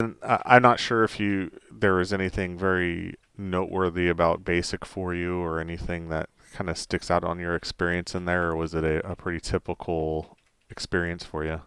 And I'm not sure if there was anything very noteworthy about basic for you or anything that kind of sticks out on your experience in there, or was it a pretty typical experience for you?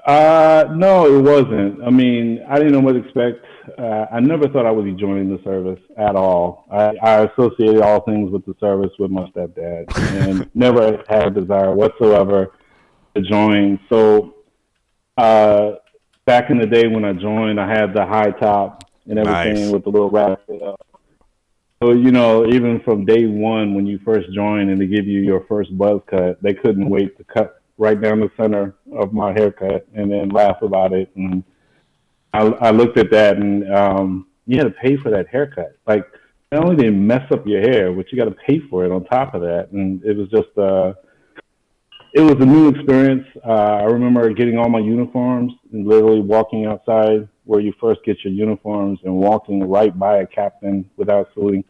No, it wasn't. I mean, I didn't know what to expect. I never thought I would be joining the service at all. I associated all things with the service with my stepdad and never had a desire whatsoever to join. So, uh, back in the day when I joined, I had the high top and everything Nice. with the little wrap. So, even from day one, when you first join and they give you your first buzz cut, they couldn't wait to cut right down the center of my haircut and then laugh about it. And I looked at that and you had to pay for that haircut. Like, not only did it mess up your hair, but you got to pay for it on top of that. And it was just, it was a new experience. I remember getting all my uniforms and literally walking outside where you first get your uniforms and walking right by a captain without saluting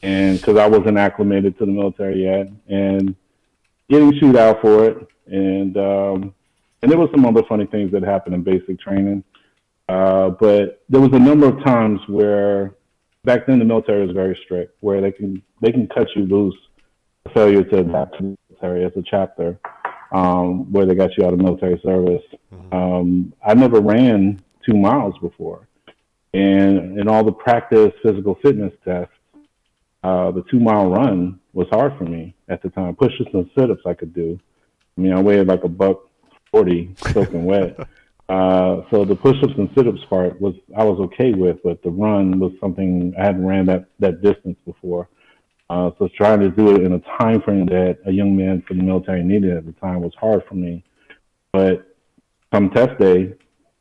and because I wasn't acclimated to the military yet, and getting chewed out for it, and there was some other funny things that happened in basic training. But there was a number of times where back then the military was very strict, where they can cut you loose for failure to adapt to the military as a chapter, where they got you out of military service. Hmm. I never ran 2 miles before, and in all the practice physical fitness tests the 2 mile run was hard for me at the time. Push-ups and sit-ups I could do. I mean, I weighed like a buck 40, soaking wet. So the push-ups and sit-ups part was I was okay with, but the run was something I hadn't ran that distance before. So trying to do it in a time frame that a young man for the military needed at the time was hard for me. But come test day,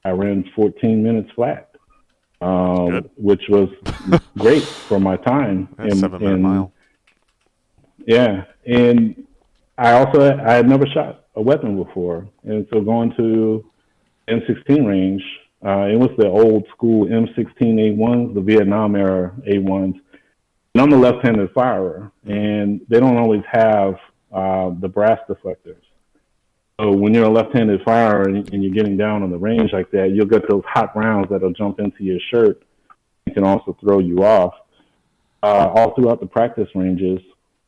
I ran 14 minutes flat, Good. which was great for my time. That's And 7 minute and mile. yeah, and I had never shot a weapon before, and so going to M16 range, it was the old school M16 A1s, the Vietnam era A1s, and I'm a left-handed firer, Hmm. and they don't always have the brass deflectors. So when you're a left-handed firer and you're getting down on the range like that, you'll get those hot rounds that'll jump into your shirt. It can also throw you off. All throughout the practice ranges,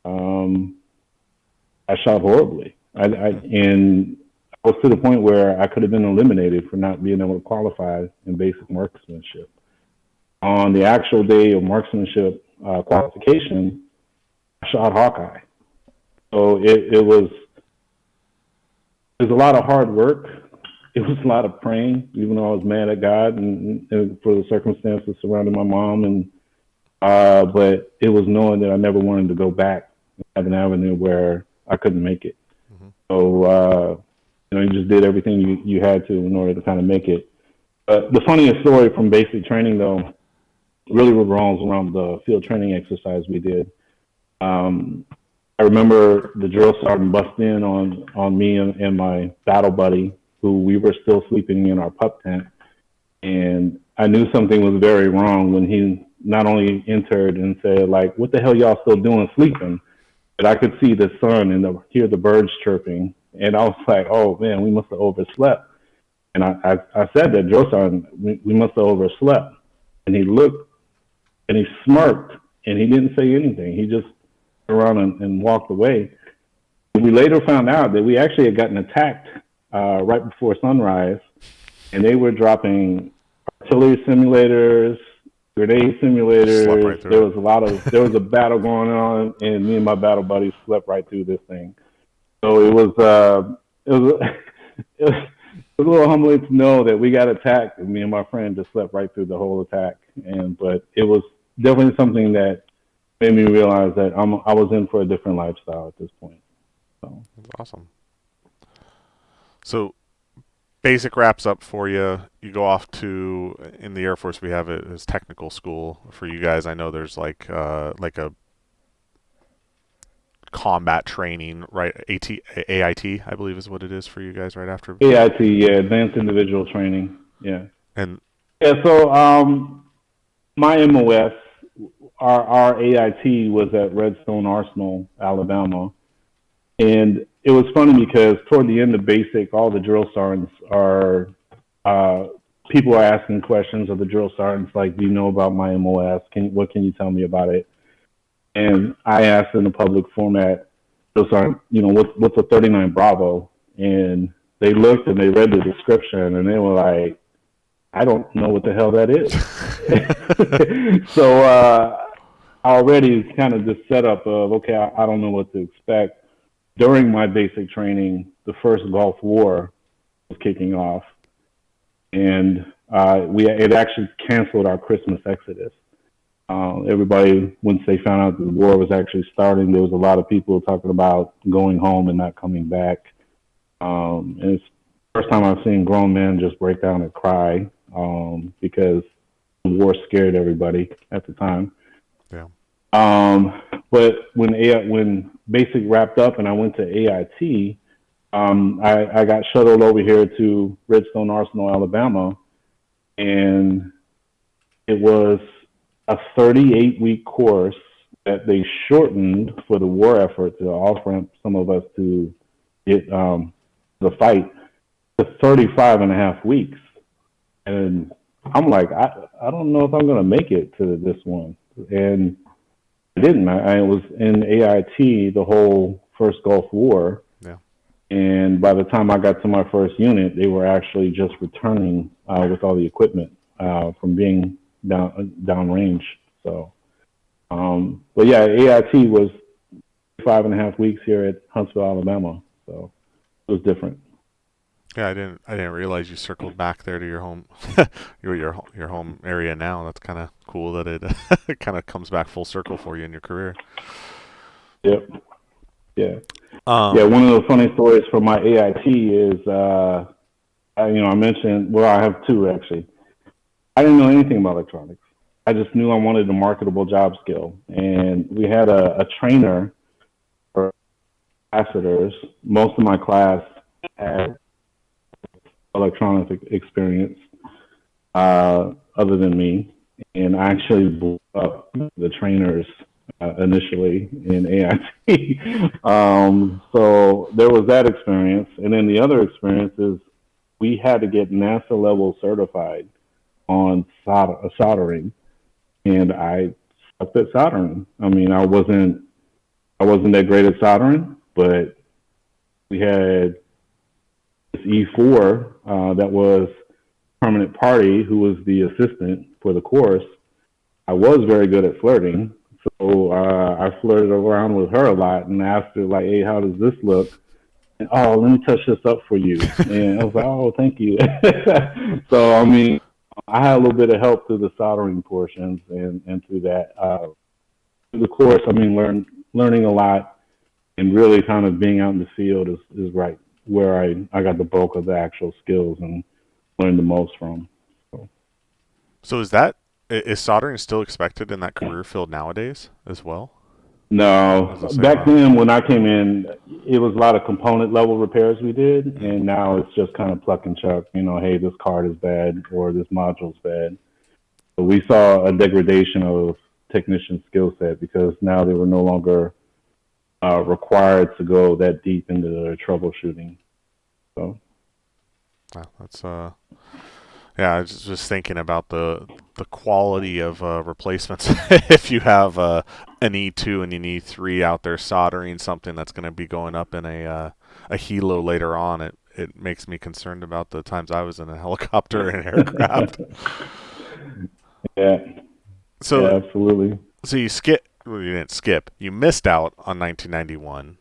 um, I shot horribly. Hmm. And I was to the point where I could have been eliminated for not being able to qualify in basic marksmanship. On the actual day of marksmanship qualification, I shot Hawkeye. So it was a lot of hard work. It was a lot of praying, even though I was mad at God and for the circumstances surrounding my mom. But it was knowing that I never wanted to go back and have an avenue where I couldn't make it. Hmm. So you just did everything you had to in order to kind of make it. The funniest story from basic training, though, really revolves around the field training exercise we did. Um, I remember the drill sergeant bust in on me and my battle buddy, who we were still sleeping in our pup tent, and I knew something was very wrong when he not only entered and said like, "What the hell y'all still doing sleeping?" But I could see the sun and hear the birds chirping, and I was like, "Oh man, we must have overslept." And I said that, Joe son, we must have overslept. And he looked and he smirked and he didn't say anything. He just turned around and walked away. We later found out that we actually had gotten attacked right before sunrise, and they were dropping artillery simulators, grenade Slept simulators. right through it. There was a battle going on, and me and my battle buddies slept right through this thing. So it was it was a little humbling to know that we got attacked, and me and my friend just slept right through the whole attack. But it was definitely something that made me realize that I was in for a different lifestyle at this point. So That's awesome. So basic wraps up for you. You go off to in the Air Force. We have it as technical school for you guys. I know there's like a combat training, right? AIT, I believe is what it is for you guys right after. AIT, yeah, advanced individual training, yeah, And yeah. So my MOS, our AIT was at Redstone Arsenal, Alabama, and it was funny because toward the end of basic, all the drill sergeants are people are asking questions of the drill sergeants, like, "Do you know about my MOS? What can you tell me about it?" And I asked in a public format, "Drill sergeant, what's a 39 Bravo?" And they looked and they read the description and they were like, "I don't know what the hell that is." So already it's kind of this setup of, okay, I don't know what to expect. During my basic training, the first Gulf War was kicking off, and it actually canceled our Christmas exodus. Everybody, once they found out the war was actually starting, there was a lot of people talking about going home and not coming back. And it's the first time I've seen grown men just break down and cry because the war scared everybody at the time. Yeah. But when basic wrapped up and I went to AIT, I got shuttled over here to Redstone Arsenal, Alabama, and it was a 38-week course that they shortened for the war effort to off-ramp some of us to get the fight to 35 and a half weeks. And I'm like, I don't know if I'm going to make it to this one. And I didn't. I was in AIT the whole first Gulf War. Yeah. And by the time I got to my first unit, they were actually just returning with all the equipment from being downrange. So, but yeah, AIT was 5.5 weeks here at Huntsville, Alabama. So it was different. Yeah, I didn't realize you circled back there to your home, your home area now. That's kind of cool that it it kind of comes back full circle for you in your career. Yep. Yeah. Yeah. One of the funny stories from my AIT is, I mentioned. Well, I have two actually. I didn't know anything about electronics. I just knew I wanted a marketable job skill, and we had a trainer for ambassadors. Most of my class had electronic experience other than me, and I actually blew up the trainers initially in AIT. So there was that experience, and then the other experience is we had to get NASA level certified on soldering, and I sucked at soldering. I mean, I wasn't that great at soldering, but we had E4 that was permanent party who was the assistant for the course. I was very good at flirting, so I flirted around with her a lot and asked her, like, "Hey, how does this look?" And, "Oh, let me touch this up for you." And I was like, "Oh, thank you." So I mean, I had a little bit of help through the soldering portions and through that. Through the course, I mean, learning a lot and really kind of being out in the field is right where I got the bulk of the actual skills and learned the most from. So is soldering still expected in that career field nowadays as well? No, back then when I came in, it was a lot of component level repairs we did, and now it's just kind of pluck and chuck. Hey, this card is bad or this module's bad. So we saw a degradation of technician skill set because now they were no longer required to go that deep into the troubleshooting. So, that's yeah. I was just thinking about the quality of replacements. If you have an E2 and an E3 out there soldering something that's going to be going up in a helo later on, it makes me concerned about the times I was in a helicopter and aircraft. Yeah. So yeah, absolutely. So you didn't skip. You missed out on 1991.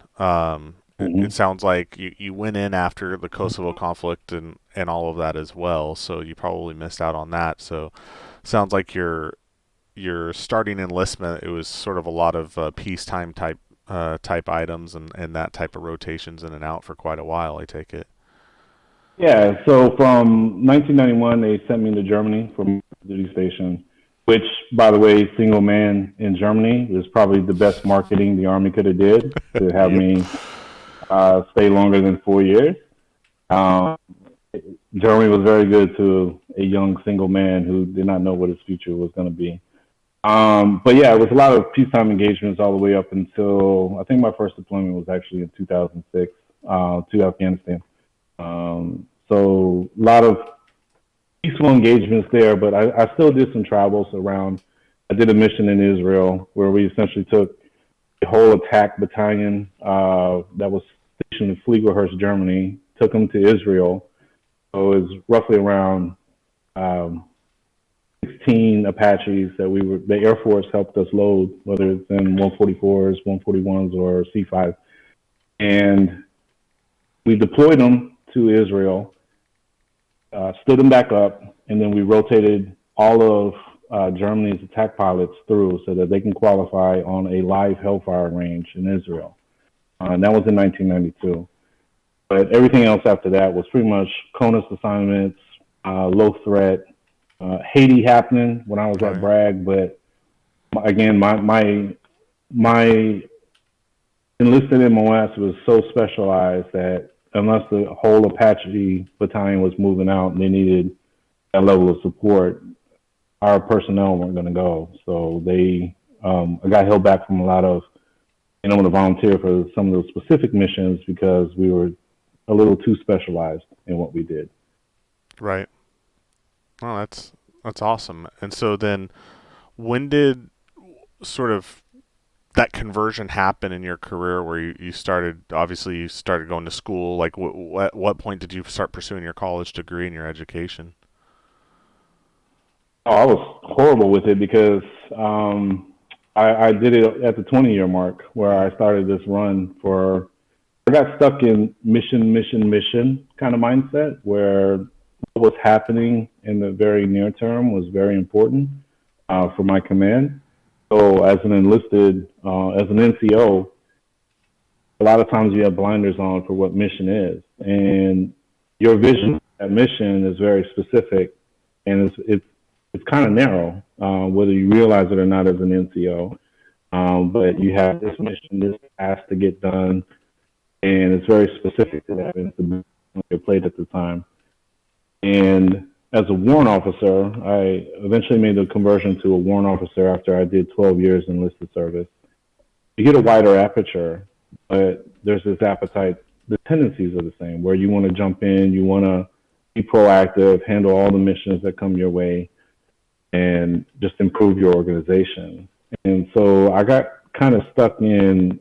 It sounds like you went in after the Kosovo conflict and all of that as well. So you probably missed out on that. So sounds like your starting enlistment, it was sort of a lot of peacetime type items and that type of rotations in and out for quite a while. I take it. Yeah. So from 1991, they sent me to Germany for my duty station, which, by the way, single man in Germany is probably the best marketing the Army could have did to have me stay longer than 4 years. Germany was very good to a young single man who did not know what his future was going to be. But yeah, it was a lot of peacetime engagements all the way up until I think my first deployment was actually in 2006 to Afghanistan. So a lot of peaceful engagements there, but I still did some travels around. I did a mission in Israel where we essentially took a whole attack battalion that was stationed in Fliegerhurst, Germany, took them to Israel. So it was roughly around um, 16 Apaches that the Air Force helped us load, whether it's in 144s, 141s, or C5. And we deployed them to Israel, stood them back up, and then we rotated all of Germany's attack pilots through so that they can qualify on a live Hellfire range in Israel. And that was in 1992. But everything else after that was pretty much CONUS assignments, low threat, Haiti happening when I was Oh at yeah. Bragg. But again, my enlisted MOS was so specialized that unless the whole Apache battalion was moving out and they needed that level of support, our personnel weren't going to go. So I got held back from a lot of, to volunteer for some of those specific missions because we were a little too specialized in what we did. Right. Well, that's awesome. And so then, when did sort of that conversion happen in your career where you started, obviously you started going to school, like what point did you start pursuing your college degree and your education? Oh, I was horrible with it because I did it at the 20-year mark where Mm. I started this run for. I got stuck in mission kind of mindset where what was happening in the very near term was very important for my command. So as an enlisted, as an NCO, a lot of times you have blinders on for what mission is, and your vision of that mission is very specific, and it's kind of narrow, whether you realize it or not as an NCO. But you have this mission, this task to get done, and it's very specific to that. And it's the your plate at the time. And as a warrant officer, I eventually made the conversion to a warrant officer after I did 12 years enlisted service. You get a wider aperture, but there's this appetite. The tendencies are the same, where you want to jump in, you want to be proactive, handle all the missions that come your way, and just improve your organization. And so I got kind of stuck in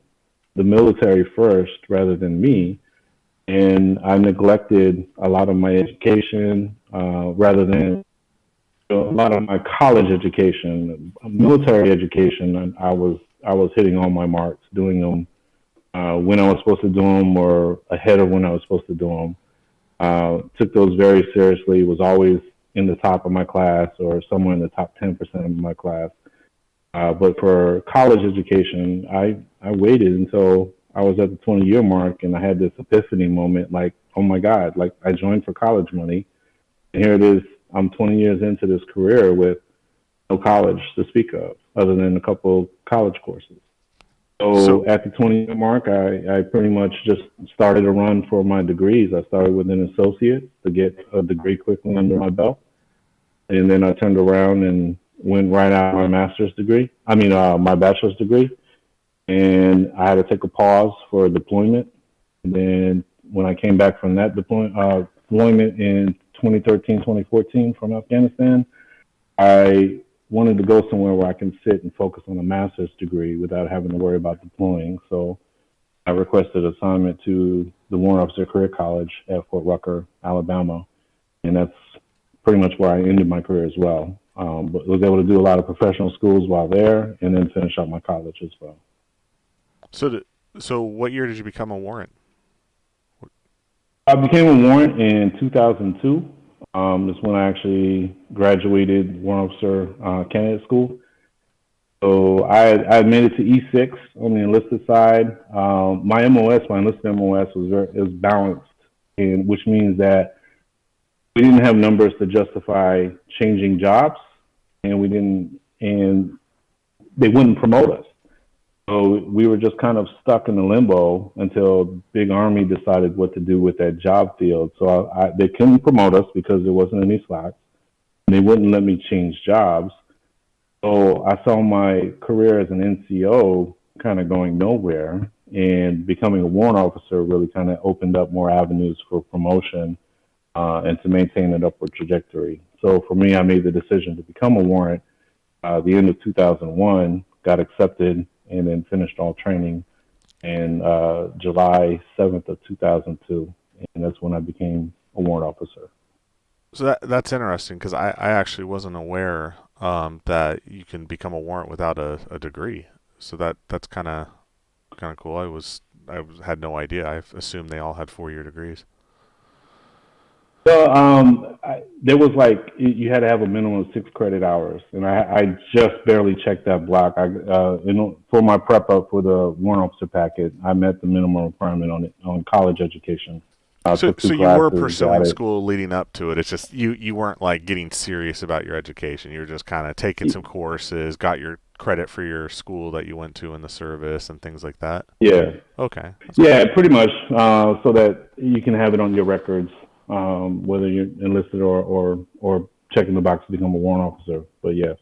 the military first rather than me, and I neglected a lot of my education rather than a lot of my college education, military education. I was hitting all my marks, doing them when I was supposed to do them or ahead of when I was supposed to do them. Took those very seriously. Was always in the top of my class or somewhere in the top 10% of my class. But for college education, I waited until I was at the 20-year mark and I had this epiphany moment like, oh my God, like I joined for college money. And here it is. I'm 20 years into this career with no college to speak of other than a couple college courses. So So at the 20-year mark, I pretty much just started a run for my degrees. I started with an associate to get a degree quickly under my belt. And then I turned around and went right out my master's degree. My bachelor's degree. And I had to take a pause for deployment. And then when I came back from that deployment in 2013, 2014 from Afghanistan, I wanted to go somewhere where I can sit and focus on a master's degree without having to worry about deploying. So I requested assignment to the Warrant Officer Career College at Fort Rucker, Alabama, and that's pretty much where I ended my career as well. But was able to do a lot of professional schools while there, and then finish up my college as well. so th- so what year did you become a warrant? I became a warrant in 2002. That's when I actually graduated Warrant Officer Candidate School. So I made it to E6 on the enlisted side. My MOS, my enlisted MOS is balanced, and which means that we didn't have numbers to justify changing jobs, and and they wouldn't promote us. So we were just kind of stuck in the limbo until Big Army decided what to do with that job field. So they couldn't promote us because there wasn't any slots. And they wouldn't let me change jobs. So I saw my career as an NCO kind of going nowhere, and becoming a warrant officer really kind of opened up more avenues for promotion and to maintain an upward trajectory. So for me, I made the decision to become a warrant the end of 2001, got accepted, and then finished all training in July 7th of 2002. And that's when I became a warrant officer. So that's interesting because I actually wasn't aware that you can become a warrant without a degree. So that's kind of cool. Had no idea. I assumed they all had 4 year degrees. So there was like you had to have a minimum of 6 credit hours, and I just barely checked that block. For my prep up for the warrant officer packet, I met the minimum requirement on college education. I So took two so you were classes, got pursuing it. school leading up to it. It's just you weren't like getting serious about your education. You were just kind of taking some courses, got your credit for your school that you went to in the service and things like that. Yeah, Okay, that's yeah, cool. pretty much, so that you can have it on your records, whether you're enlisted or checking the box to become a warrant officer. But yeah.